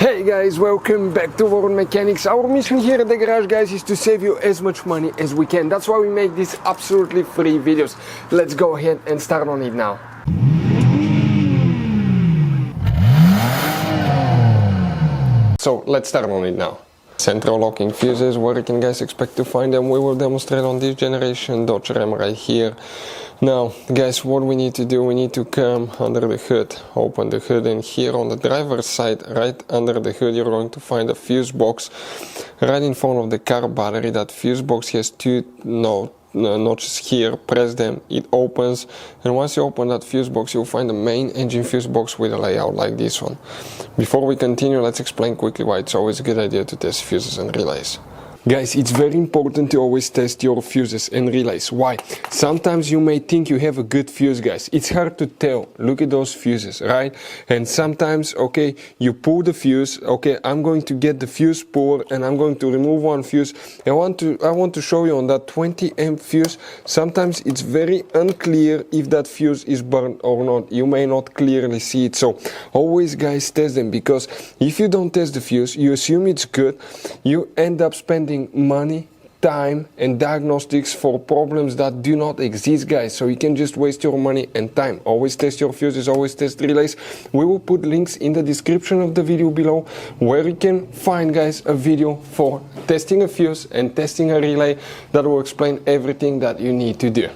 Hey guys, welcome back to World Mechanics. Our mission here at the garage, guys, is to save you as much money as we can. That's why we make these absolutely free videos. Let's go ahead and start on it now. So let's start on it now. Central locking fuses, where you can guys expect to find them, we will demonstrate on this generation Dodge Ram right here. Now guys, what we need to do, we need to come under the hood, open the hood, and here on the driver's side, right under the hood, you're going to find a fuse box right in front of the car battery. That fuse box has two notches here. Press them, it opens, and once you open that fuse box, you'll find the main engine fuse box with a layout like this one. Before we continue, let's explain quickly why it's always a good idea to test fuses and relays. Guys, it's very important to always test your fuses and relays. Why? Sometimes you may think you have a good fuse, guys. It's hard to tell. Look at those fuses, right? And sometimes, okay, you pull the fuse. Okay, I'm going to get the fuse pulled and I'm going to remove one fuse. I want to show you on that 20 amp fuse. Sometimes it's very unclear if that fuse is burned or not. You may not clearly see it. So always, guys, test them, because if you don't test the fuse, you assume it's good. You end up spending money, time, and diagnostics for problems that do not exist, guys. So you can just waste your money and time. Always test your fuses, always test relays. We will put links in the description of the video below where you can find, guys, a video for testing a fuse and testing a relay that will explain everything that you need to do.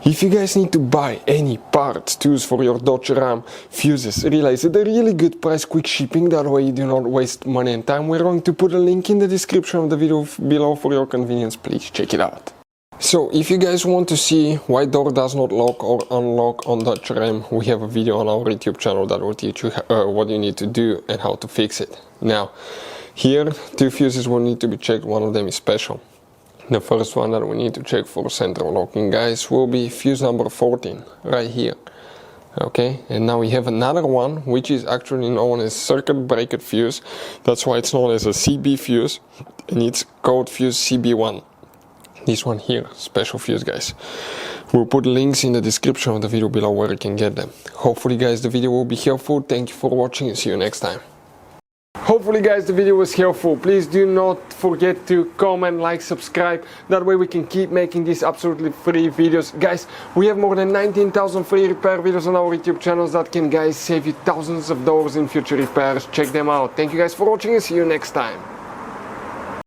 If you guys need to buy any parts, tools for your Dodge Ram, fuses, relays at a really good price, quick shipping, that way you do not waste money and time, we're going to put a link in the description of the video below for your convenience. Please check it out. So if you guys want to see why door does not lock or unlock on Dodge Ram, we have a video on our YouTube channel that will teach you what you need to do and how to fix it. Now, here two fuses will need to be checked. One of them is special. The first one that we need to check for central locking, guys, will be fuse number 14, right here. Okay, and now we have another one, which is actually known as circuit breaker fuse. That's why it's known as a CB fuse, and it's code fuse CB1. This one here, special fuse, guys. We'll put links in the description of the video below where you can get them. Hopefully, guys, the video will be helpful. Thank you for watching and see you next time. Hopefully, guys, the video was helpful. Please do not forget to comment, like, subscribe. That way we can keep making these absolutely free videos. Guys, we have more than 19,000 free repair videos on our YouTube channels that can, guys, save you thousands of dollars in future repairs. Check them out. Thank you guys for watching and see you next time.